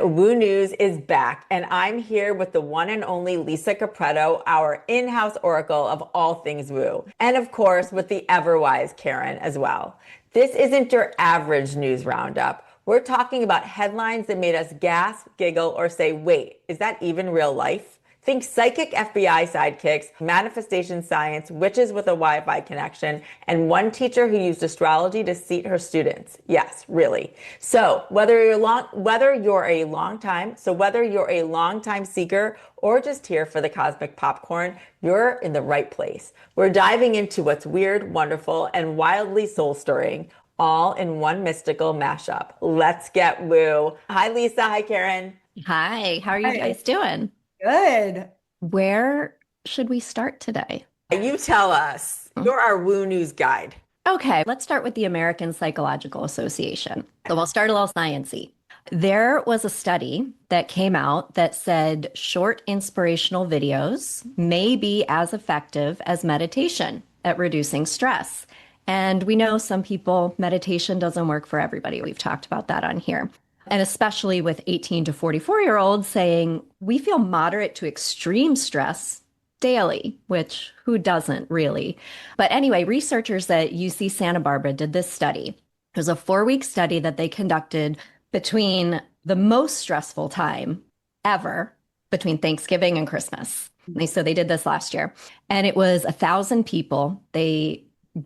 Woo News is back, and I'm here with the one and only Lisa Capretto, our in-house oracle of all things woo. And of course, with the ever-wise Karen as well. This isn't your average news roundup. We're talking about headlines that made us gasp, giggle, or say, wait, is that even real life? Think psychic FBI sidekicks, manifestation science, witches with a Wi-Fi connection, and one teacher who used astrology to seat her students. Yes, really. So whether you're a long time seeker or just here for the cosmic popcorn, you're in the right place. We're diving into what's weird, wonderful, and wildly soul-stirring, all in one mystical mashup. Let's get woo. Hi, Lisa. Hi, Karen. Hi, how are you Hi. guys doing? Good. Where should we start today? You tell us. Hmm. You're our woo news guide. Okay, let's start with the American Psychological Association. So we'll start a little sciencey. There was a study that came out that said short inspirational videos may be as effective as meditation at reducing stress. And we know some people, meditation doesn't work for everybody. We've talked about that on here. And especially with 18 to 44-year-olds saying we feel moderate to extreme stress daily, which who doesn't really? But anyway, researchers at UC Santa Barbara did this study. It was a 4-week study that they conducted between the most stressful time ever, between Thanksgiving and Christmas. So they did this last year. And it was 1,000 people. They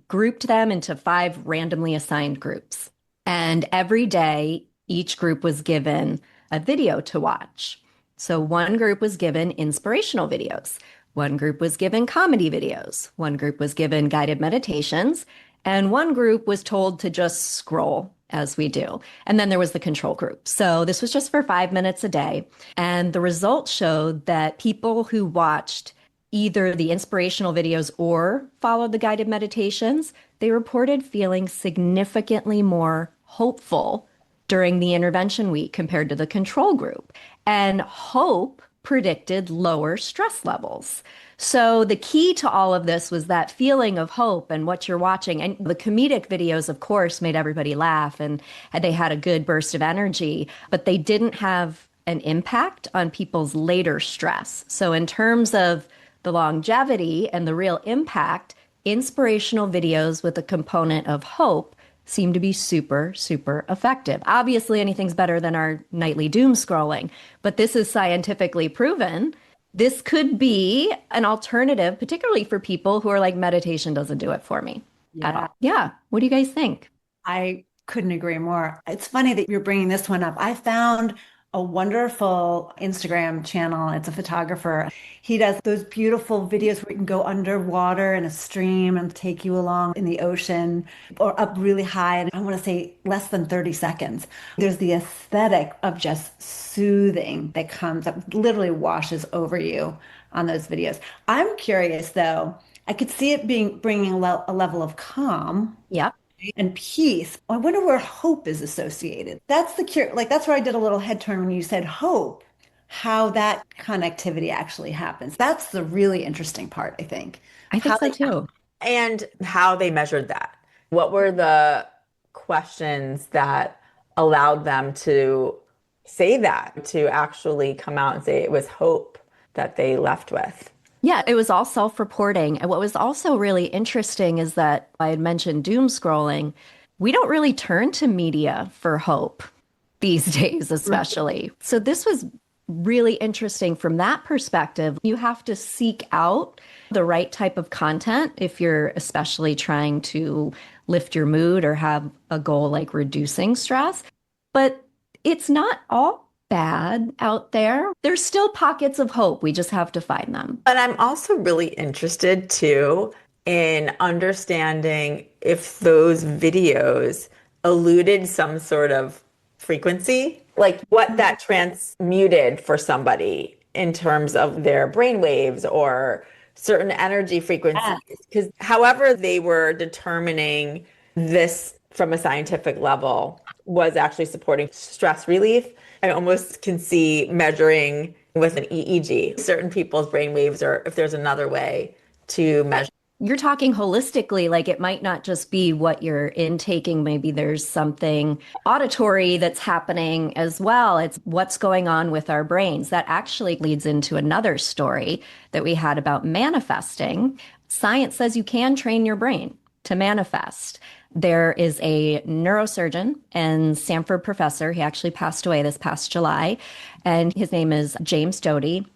grouped them into 5 randomly assigned groups. And every day, each group was given a video to watch. So one group was given inspirational videos. One group was given comedy videos. One group was given guided meditations. And one group was told to just scroll as we do. And then there was the control group. So this was just for 5 minutes a day. And the results showed that people who watched either the inspirational videos or followed the guided meditations, they reported feeling significantly more hopeful during the intervention week compared to the control group. And hope predicted lower stress levels. So the key to all of this was that feeling of hope and what you're watching. And the comedic videos, of course, made everybody laugh and they had a good burst of energy, but they didn't have an impact on people's later stress. So in terms of the longevity and the real impact, inspirational videos with a component of hope seem to be super, super effective. Obviously, anything's better than our nightly doom scrolling, but this is scientifically proven. This could be an alternative, particularly for people who are like, meditation doesn't do it for me at Yeah, all. Yeah. What do you guys think? I couldn't agree more. It's funny that you're bringing this one up. I found a wonderful Instagram channel. It's a photographer. He does those beautiful videos where you can go underwater in a stream and take you along in the ocean or up really high. And I want to say less than 30 seconds. There's the aesthetic of just soothing that comes up, literally washes over you on those videos. I'm curious though. I could see it being bringing a level of calm Yep. and peace. I wonder where hope is associated. That's the cure. Like that's where I did a little head turn when you said hope, how that connectivity actually happens. That's the really interesting part, I think. I think How so they, too. And how they measured that. What were the questions that allowed them to say that, to actually come out and say it was hope that they left with? Yeah, it was all self-reporting. And what was also really interesting is that I had mentioned doom scrolling. We don't really turn to media for hope these days, especially. So this was really interesting from that perspective. You have to seek out the right type of content if you're especially trying to lift your mood or have a goal like reducing stress. But it's not all bad out there. There's still pockets of hope. We just have to find them. But I'm also really interested too in understanding if those videos eluded some sort of frequency, like what that transmuted for somebody in terms of their brain waves or certain energy frequencies. yeah, Because however they were determining this from a scientific level was actually supporting stress relief. I almost can see measuring with an EEG certain people's brain waves, or if there's another way to measure. you're talking holistically, like it might not just be what you're intaking. Maybe there's something auditory that's happening as well. It's what's going on with our brains. That actually leads into another story that we had about manifesting. Science says you can train your brain to manifest. There is a neurosurgeon and Stanford professor. He actually passed away this past July, and his name is James Doty.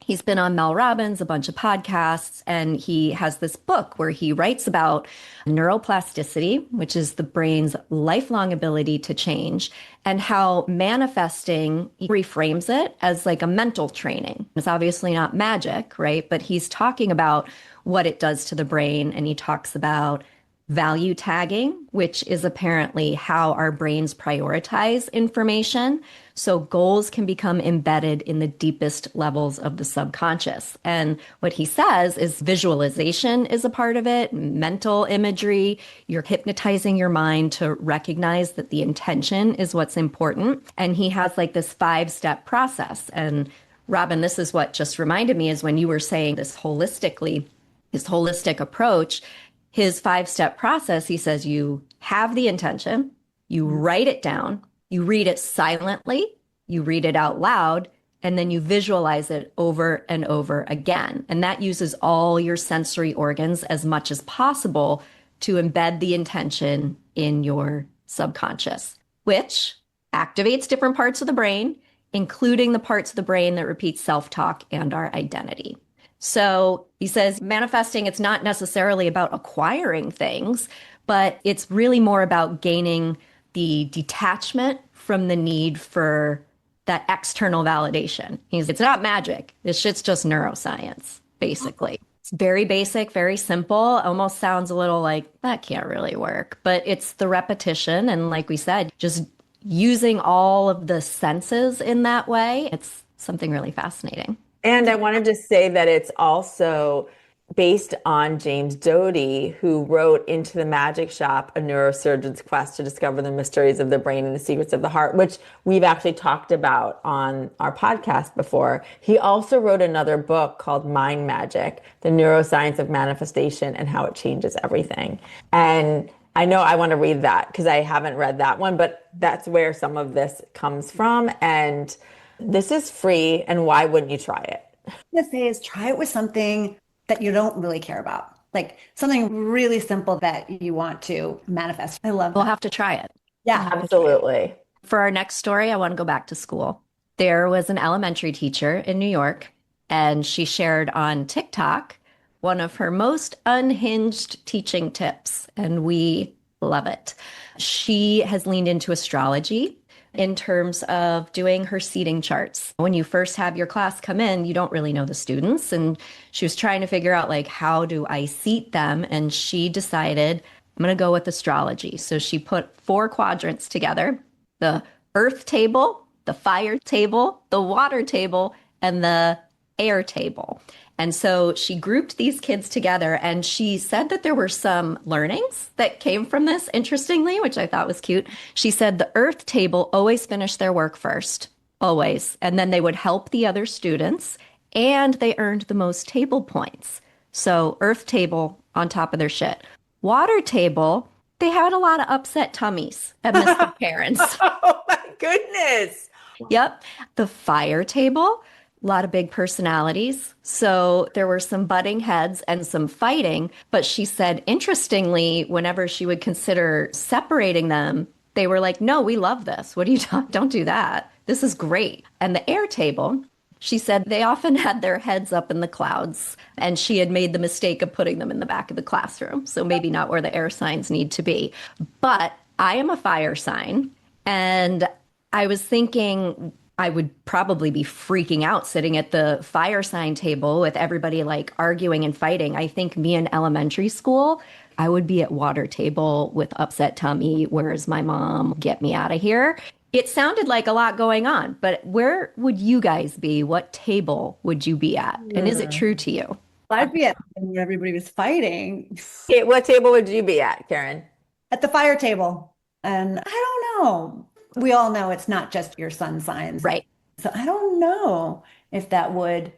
He's been on Mel Robbins, a bunch of podcasts, and he has this book where he writes about neuroplasticity, which is the brain's lifelong ability to change, and how manifesting he reframes it as like a mental training. It's obviously not magic, right? But he's talking about what it does to the brain, and he talks about value tagging, which is apparently how our brains prioritize information. So goals can become embedded in the deepest levels of the subconscious. And what he says is visualization is a part of it, mental imagery. You're hypnotizing your mind to recognize that the intention is what's important. And he has like this 5-step process. And Robyn, this is what just reminded me is when you were saying this holistic approach, his 5-step process, he says you have the intention, you write it down, you read it silently, you read it out loud, and then you visualize it over and over again. And that uses all your sensory organs as much as possible to embed the intention in your subconscious, which activates different parts of the brain, including the parts of the brain that repeat self-talk and our identity. So he says manifesting, it's not necessarily about acquiring things, but it's really more about gaining the detachment from the need for that external validation. It's not magic. This shit's just neuroscience, basically. It's very basic, very simple, almost sounds a little like that can't really work, but it's the repetition. And like we said, just using all of the senses in that way, it's something really fascinating. And I wanted to say that it's also based on James Doty, who wrote Into the Magic Shop, a neurosurgeon's quest to discover the mysteries of the brain and the secrets of the heart, which we've actually talked about on our podcast before. He also wrote another book called Mind Magic, the neuroscience of manifestation and how it changes everything. And I know I want to read that because I haven't read that one, but that's where some of this comes from. And this is free, and why wouldn't you try it? To say is try it with something that you don't really care about, like something really simple that you want to manifest. I love that. We'll have to try it. Yeah, Absolutely. For our next story, I want to go back to school. There was an elementary teacher in New York, and she shared on TikTok one of her most unhinged teaching tips, and we love it. She has leaned into astrology in terms of doing her seating charts. When you first have your class come in, you don't really know the students. And she was trying to figure out, like, how do I seat them? And she decided, I'm going to go with astrology. So she put 4 quadrants together: the earth table, the fire table, the water table, and the air table. And so she grouped these kids together, and she said that there were some learnings that came from this, interestingly, which I thought was cute. She said the earth table always finished their work first, always. And then they would help the other students, and they earned the most table points. So earth table on top of their shit. Water table, they had a lot of upset tummies and missed their parents. Oh my goodness. Yep. The fire table, a lot of big personalities. So there were some butting heads and some fighting. But she said, interestingly, whenever she would consider separating them, they were like, no, we love this. What are you talking? Don't do that. This is great. And the air table, she said they often had their heads up in the clouds, and she had made the mistake of putting them in the back of the classroom. So maybe not where the air signs need to be. But I am a fire sign, and I was thinking I would probably be freaking out sitting at the fire sign table with everybody like arguing and fighting. I think me in elementary school, I would be at water table with upset tummy. Where's my mom? Get me out of here. It sounded like a lot going on, but where would you guys be? What table would you be at? And is it true to you? I'd be at when everybody was fighting Okay, what table would you be at, Karen? at the fire table. And I don't know. We all know it's not just your sun signs. Right. So I don't know if that would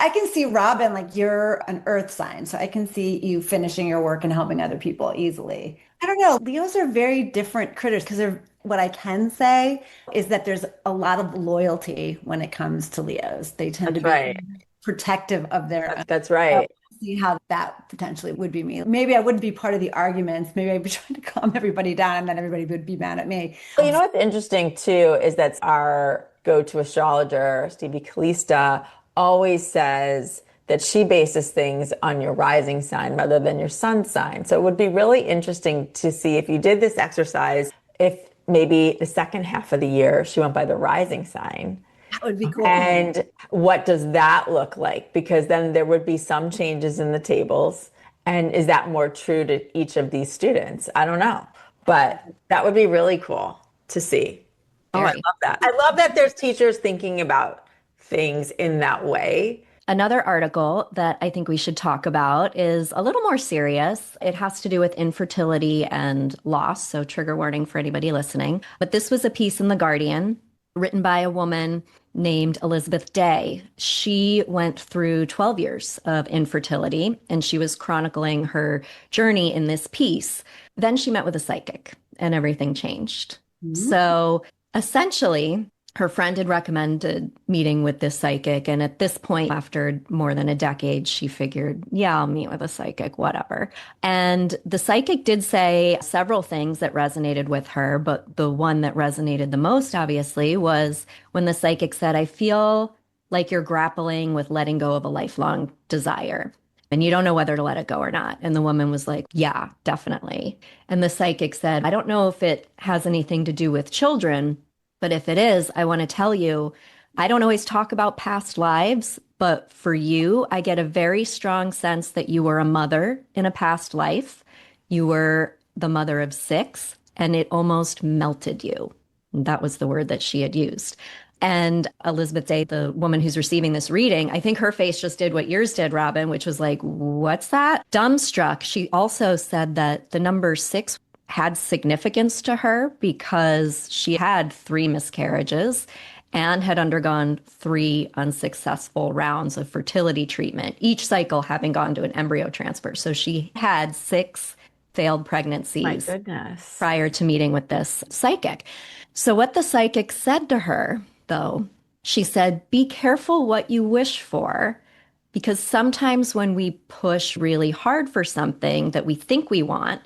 I can see Robyn, like you're an earth sign, so I can see you finishing your work and helping other people easily. I don't know. Leos are very different critters because they're what I can say is that there's a lot of loyalty when it comes to Leos. They tend to That's be right. protective of their own. That's So right. see how that potentially would be me. Maybe I wouldn't be part of the arguments. Maybe I'd be trying to calm everybody down and then everybody would be mad at me. Well, you know what's interesting too is that our go-to astrologer, Stevie Kalista, always says that she bases things on your rising sign rather than your sun sign. So it would be really interesting to see if you did this exercise, if maybe the second half of the year she went by the rising sign. That would be cool. And what does that look like? Because then there would be some changes in the tables. And is that more true to each of these students? I don't know. But that would be really cool to see. Oh, I Very. love that. I love that there's teachers thinking about things in that way. Another article that I think we should talk about is a little more serious. It has to do with infertility and loss, so trigger warning for anybody listening. But this was a piece in The Guardian written by a woman named Elizabeth Day. She went through 12 years of infertility and she was chronicling her journey in this piece. Then she met with a psychic and everything changed. So essentially, her friend had recommended meeting with this psychic. And at this point, after more than a decade, she figured, yeah, I'll meet with a psychic, whatever. And the psychic did say several things that resonated with her. But the one that resonated the most, obviously, was when the psychic said, I feel like you're grappling with letting go of a lifelong desire. And you don't know whether to let it go or not. And the woman was like, yeah, definitely. And the psychic said, I don't know if it has anything to do with children, but if it is, I want to tell you, I don't always talk about past lives, but for you, I get a very strong sense that you were a mother in a past life. You were the mother of six, and it almost melted you. That was the word that she had used. And Elizabeth Day, the woman who's receiving this reading, I think her face just did what yours did, Robyn, which was like, what's that? Dumbstruck. She also said that the number six had significance to her because she had three miscarriages and had undergone three unsuccessful rounds of fertility treatment, each cycle having gone to an embryo transfer. So she had six failed My pregnancies goodness. prior to meeting with this psychic. So, what the psychic said to her, though, she said, be careful what you wish for, because sometimes when we push really hard for something that we think we want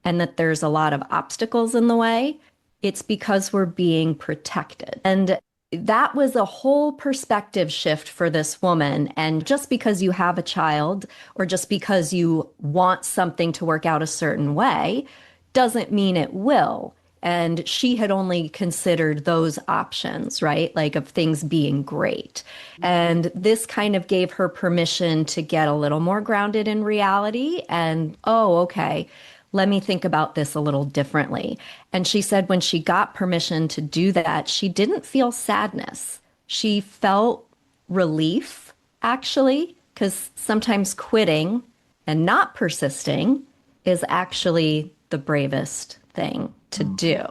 and that there's a lot of obstacles in the way, it's because we're being protected. And that was a whole perspective shift for this woman. And just because you have a child or just because you want something to work out a certain way doesn't mean it will. And she had only considered those options, right? Like of things being great. And this kind of gave her permission to get a little more grounded in reality and, oh, okay, let me think about this a little differently. And she said when she got permission to do that, she didn't feel sadness. She felt relief, actually, because sometimes quitting and not persisting is actually the bravest thing to do.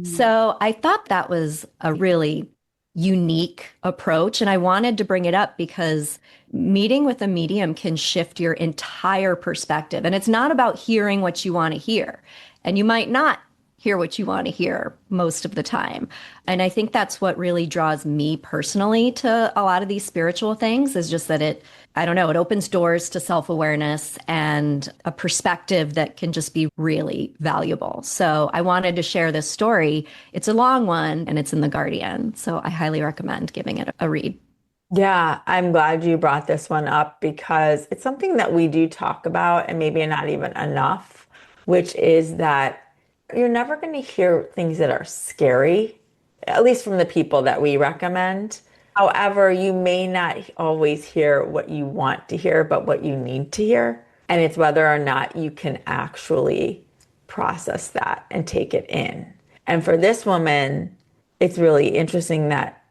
So I thought that was a really unique approach. And I wanted to bring it up because meeting with a medium can shift your entire perspective. And it's not about hearing what you want to hear. And you might not hear what you want to hear most of the time. And I think that's what really draws me personally to a lot of these spiritual things is just that I don't know, it opens doors to self-awareness and a perspective that can just be really valuable. So I wanted to share this story. It's a long one and it's in The Guardian. So I highly recommend giving it a read. Yeah, I'm glad you brought this one up because it's something that we do talk about and maybe not even enough, which is that you're never going to hear things that are scary, at least from the people that we recommend. However, you may not always hear what you want to hear, but what you need to hear. And it's whether or not you can actually process that and take it in. And for this woman, it's really interesting that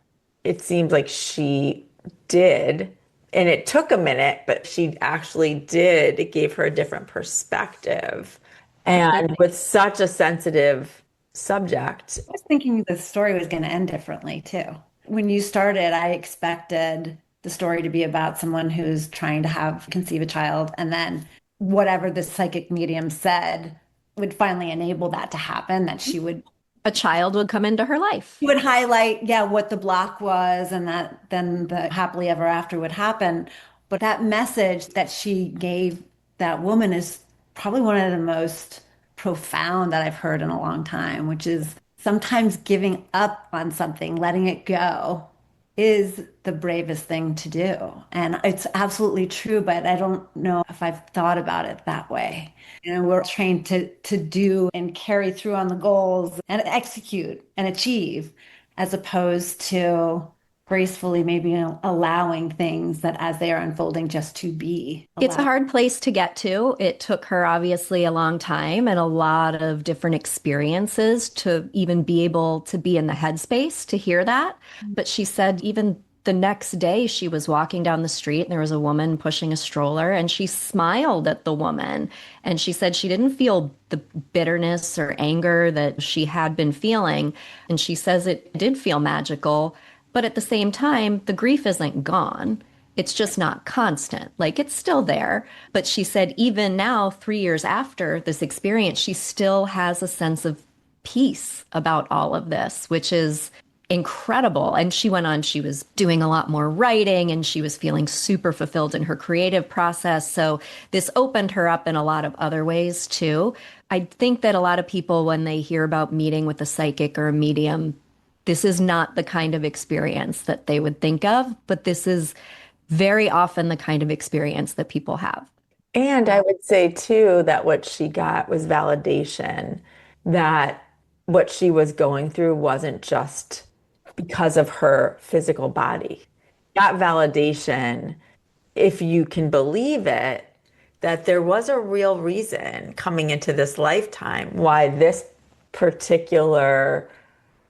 it seems like she did. And it took a minute, but she actually did. It gave her a different perspective. And with such a sensitive subject. I was thinking the story was going to end differently too. When you started, I expected the story to be about someone who's trying to conceive a child, and then whatever the psychic medium said would finally enable that to happen, that A child would come into her life. she would highlight, yeah, what the block was, and that then the happily ever after would happen. But that message that she gave that woman is probably one of the most profound that I've heard in a long time, which is sometimes giving up on something, letting it go, is the bravest thing to do. And it's absolutely true, but I don't know if I've thought about it that way. We're trained to do and carry through on the goals and execute and achieve, as opposed to gracefully maybe allowing things that as they are unfolding just to be. It's a hard place to get to. It took her obviously a long time and a lot of different experiences to even be able to be in the headspace to hear that. But she said even the next day she was walking down the street and there was a woman pushing a stroller and she smiled at the woman. And she said she didn't feel the bitterness or anger that she had been feeling. And she says it did feel magical. But at the same time, the grief isn't gone. It's just not constant. Like it's still there. But she said even now, 3 years after this experience, she still has a sense of peace about all of this, which is incredible. And she went on, she was doing a lot more writing and she was feeling super fulfilled in her creative process. So this opened her up in a lot of other ways too. I think that a lot of people, when they hear about meeting with a psychic or a medium, this is not the kind of experience that they would think of, but this is very often the kind of experience that people have. And I would say too that what she got was validation that what she was going through wasn't just because of her physical body. Got validation, if you can believe it, that there was a real reason coming into this lifetime why this particular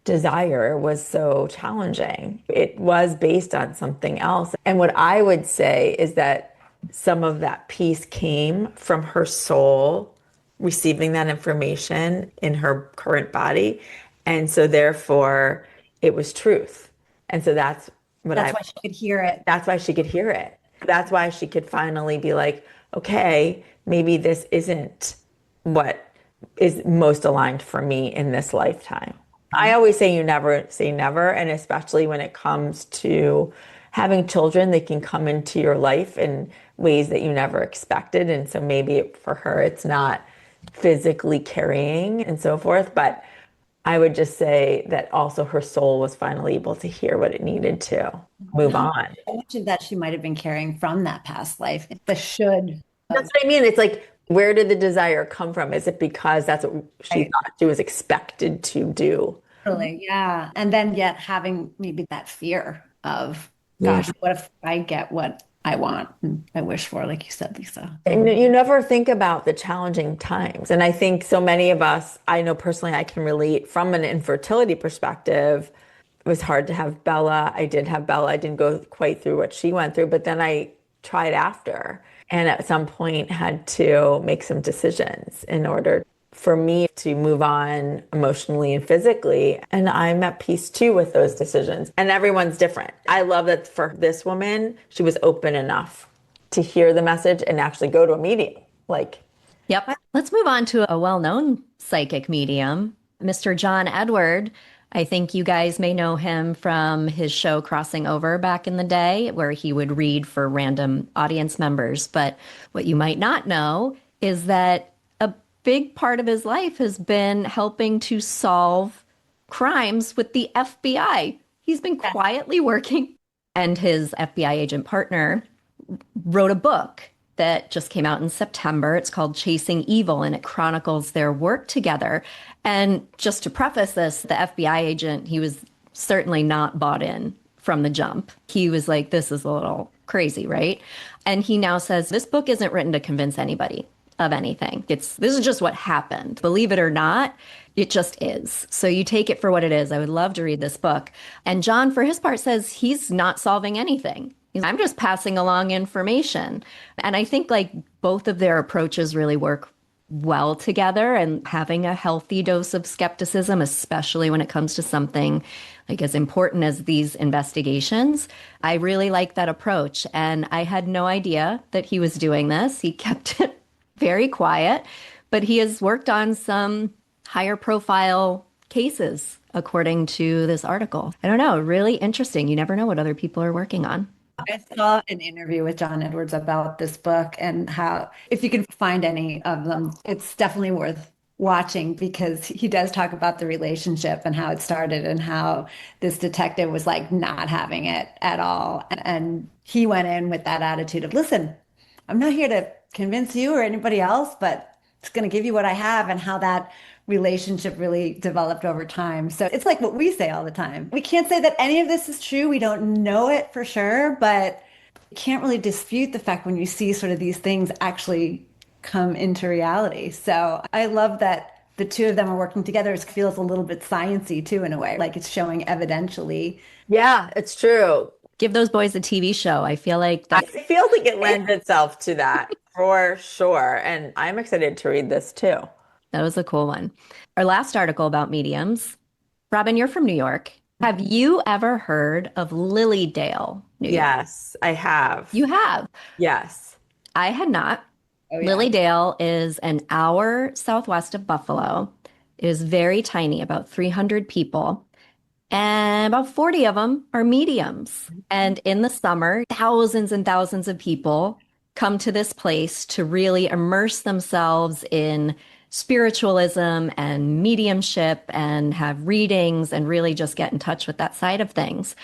desire was so challenging. It was based on something else. And what I would say is that some of that peace came from her soul receiving that information in her current body. And so therefore it was truth. And so that's Why she could hear it. that's why she could hear it. That's why she could finally be like, okay, maybe this isn't what is most aligned for me in this lifetime. I always say you never say never, and especially when it comes to having children, they can come into your life in ways that you never expected. And so maybe for her, it's not physically carrying and so forth. But I would just say that also her soul was finally able to hear what it needed to move on. How much of that she might have been carrying from that past life, the should. That's what I mean. It's like, where did the desire come from? Is it because that's what she thought she was expected to do? Totally, yeah. And then yet having maybe that fear of, gosh, what if I get what I want and I wish for, like you said, Lisa. And you never think about the challenging times. And I think so many of us, I know personally, I can relate from an infertility perspective. It was hard to have Bella. I did have Bella. I didn't go quite through what she went through, but then I tried after. And at some point had to make some decisions in order for me to move on emotionally and physically. And I'm at peace too with those decisions. And everyone's different. I love that for this woman, she was open enough to hear the message and actually go to a medium. Yep. Let's move on to a well-known psychic medium, Mr. John Edward. I think you guys may know him from his show Crossing Over back in the day, where he would read for random audience members. But what you might not know is that a big part of his life has been helping to solve crimes with the FBI. He's been quietly working, and his FBI agent partner wrote a book that just came out in September. It's called Chasing Evil, and it chronicles their work together. And just to preface this, the FBI agent, he was certainly not bought in from the jump. He was like, this is a little crazy, right? And he now says, this book isn't written to convince anybody of anything. This is just what happened. Believe it or not, it just is. So you take it for what it is. I would love to read this book. And John, for his part, says he's not solving anything. I'm just passing along information. And I think like both of their approaches really work well together, and having a healthy dose of skepticism, especially when it comes to something Like, as important as these investigations, I really like that approach. And I had no idea that he was doing this. He kept it very quiet, but he has worked on some higher profile cases, according to this article. I don't know, really interesting. You never know what other people are working on. I saw an interview with John Edwards about this book and how, if you can find any of them, it's definitely worth watching because he does talk about the relationship and how it started and how this detective was like not having it at all. And he went in with that attitude of, listen, I'm not here to convince you or anybody else, but it's going to give you what I have, and how that relationship really developed over time. So it's like what we say all the time. We can't say that any of this is true. We don't know it for sure, but you can't really dispute the fact when you see sort of these things actually come into reality. So I love that the two of them are working together. It feels a little bit sciencey too, in a way, like it's showing evidentially. Yeah, it's true. Give those boys a TV show. I feel like I that's feel like it lends itself to that for sure. And I'm excited to read this too. that was a cool one. Our last article about mediums. Robyn, you're from New York. Have you ever heard of Lilydale, New York? Yes, I have. You have. Yes. I had not. Oh, yeah. Lilydale is an hour southwest of Buffalo. It is very tiny, about 300 people, and about 40 of them are mediums. And in the summer, thousands and thousands of people come to this place to really immerse themselves in spiritualism and mediumship and have readings and really just get in touch with that side of things.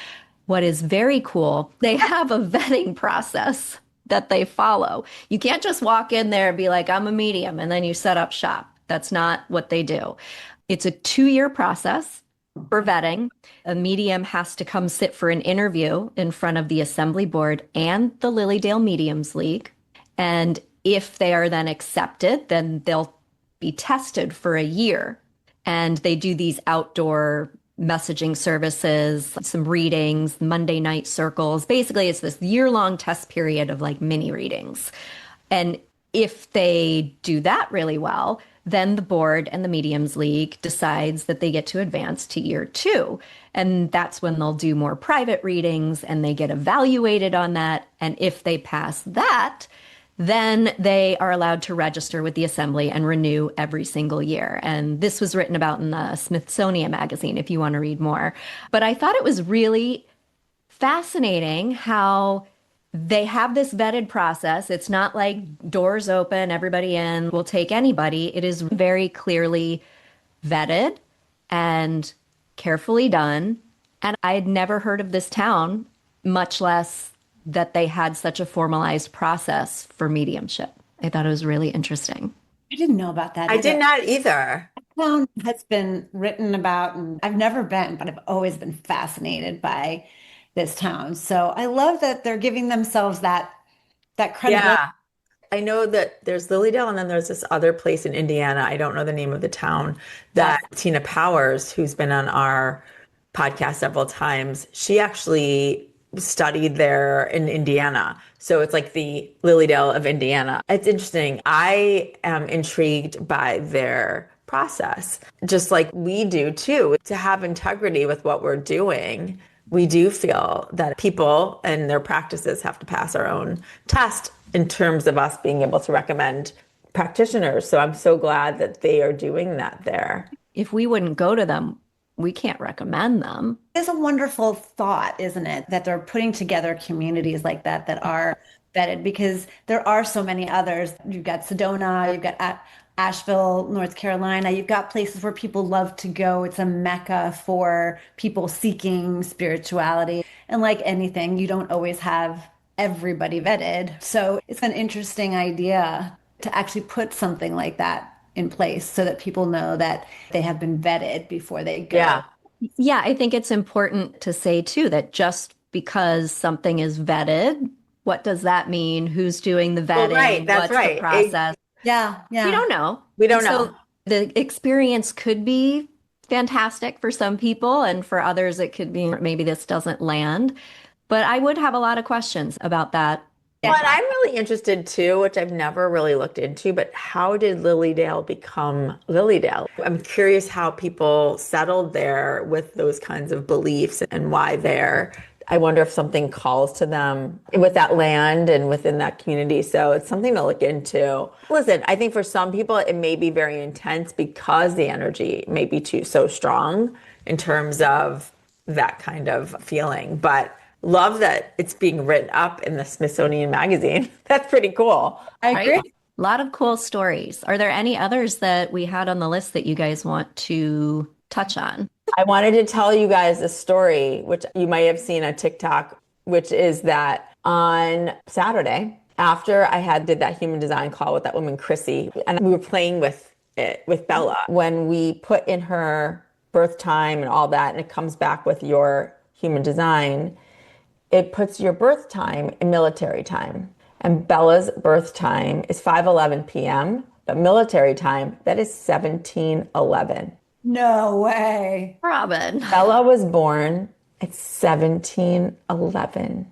What is very cool, they have a vetting process that they follow. You can't just walk in there and be like, I'm a medium, and then you set up shop. That's not what they do. It's a 2-year process for vetting. A medium has to come sit for an interview in front of the assembly board and the Lilydale Mediums League. And if they are then accepted, then they'll be tested for a year. And they do these outdoor messaging services, some readings, Monday night circles. Basically, it's this year-long test period of like mini readings. And if they do that really well, then the board and the Mediums League decides that they get to advance to year 2. And that's when they'll do more private readings and they get evaluated on that. And if they pass that, then they are allowed to register with the assembly and renew every single year. And this was written about in the Smithsonian magazine if you want to read more. But I thought it was really fascinating how they have this vetted process. It's not like doors open, everybody in, we'll take anybody. It is very clearly vetted and carefully done. And I had never heard of this town, much less that they had such a formalized process for mediumship. I thought it was really interesting. I didn't know about that I either. did not either. Town has been written about, and I've never been, but I've always been fascinated by this town. So I love that they're giving themselves that credibility. Yeah. I know that there's Lilydale and then there's this other place in Indiana. I don't know the name of the town that Tina Powers, who's been on our podcast several times, she actually studied there in Indiana. So it's like the Lilydale of Indiana. It's interesting. I am intrigued by their process, just like we do too, to have integrity with what we're doing. We do feel that people and their practices have to pass our own test in terms of us being able to recommend practitioners. So I'm so glad that they are doing that there. If we wouldn't go to them, we can't recommend them. It's a wonderful thought, isn't it? That they're putting together communities like that are vetted, because there are so many others. You've got Sedona, you've got Asheville, North Carolina. You've got places where people love to go. It's a mecca for people seeking spirituality. And like anything, you don't always have everybody vetted. So it's an interesting idea to actually put something like that in place so that people know that they have been vetted before they go. Yeah. Yeah, I think it's important to say too that just because something is vetted, what does that mean? Who's doing the vetting? right, that's What's right. the process? Yeah, yeah. We don't know. We don't And know. so the experience could be fantastic for some people, and for others, it could be maybe this doesn't land. But I would have a lot of questions about that Well, and I'm really interested too, which I've never really looked into, but how did Lilydale become Lilydale? I'm curious how people settled there with those kinds of beliefs and why there. I wonder if something calls to them with that land and within that community. So it's something to look into. Listen, I think for some people it may be very intense because the energy may be so strong in terms of that kind of feeling. But love that it's being written up in the Smithsonian Magazine. That's pretty cool. I agree. Right? A lot of cool stories. Are there any others that we had on the list that you guys want to touch on? I wanted to tell you guys a story, which you might have seen on TikTok, which is that on Saturday, after I did that human design call with that woman, Chrissy, and we were playing with it with Bella, when we put in her birth time and all that, and it comes back with your human design, it puts your birth time in military time. And Bella's birth time is 5:11 p.m., but military time, that is 17:11. No way. Robyn. Bella was born at 17:11.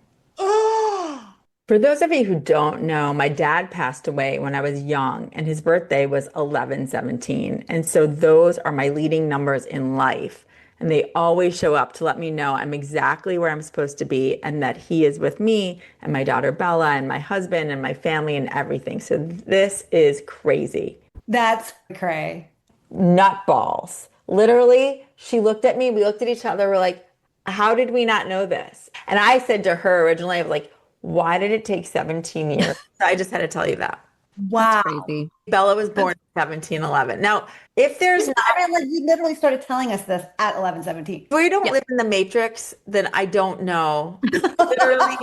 For those of you who don't know, my dad passed away when I was young, and his birthday was 11/17. And so those are my leading numbers in life. And they always show up to let me know I'm exactly where I'm supposed to be and that he is with me and my daughter Bella and my husband and my family and everything. So this is crazy. That's cray. Nutballs. Literally, she looked at me, we looked at each other, we're like, how did we not know this? And I said to her originally, I was like, why did it take 17 years? I just had to tell you that. Wow. That's crazy. Bella was born in 17:11. Now, if there's not, I mean, like you literally started telling us this at 11:17. if we don't live in the Matrix, then I don't know. Literally,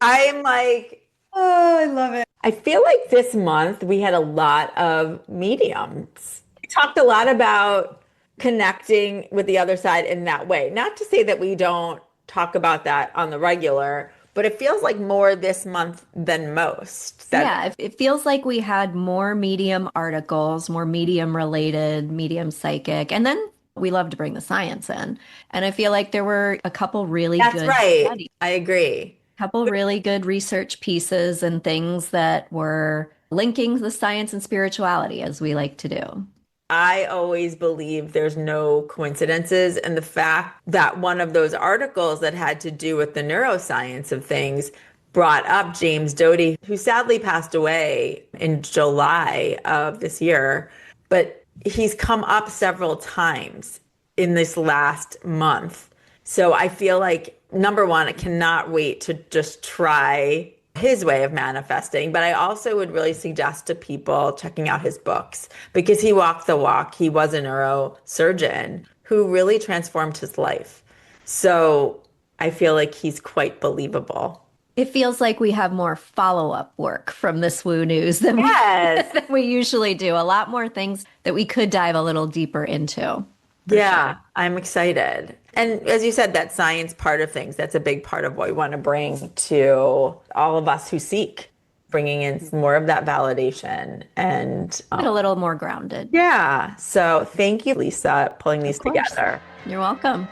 I'm like, Oh, I love it. I feel like this month we had a lot of mediums. We talked a lot about connecting with the other side in that way. Not to say that we don't talk about that on the regular, but it feels like more this month than most. Yeah, it feels like we had more medium articles, more medium related, medium psychic, and then we love to bring the science in. And I feel like there were a couple really That's good right. studies, I agree. couple really good research pieces and things that were linking the science and spirituality as we like to do. I always believe there's no coincidences. And the fact that one of those articles that had to do with the neuroscience of things brought up James Doty, who sadly passed away in July of this year, but he's come up several times in this last month. So I feel like, number one, I cannot wait to just try his way of manifesting. But I also would really suggest to people checking out his books because he walked the walk. He was a neurosurgeon who really transformed his life. So I feel like he's quite believable. It feels like we have more follow-up work from this woo news than Yes. than we usually do. A lot more things that we could dive a little deeper into. Yeah, I'm excited. And as you said, that science part of things, that's a big part of what we want to bring to all of us who seek, bringing in more of that validation and Get a little more grounded. yeah. So thank you, Lisa, pulling these Of course. together. You're welcome.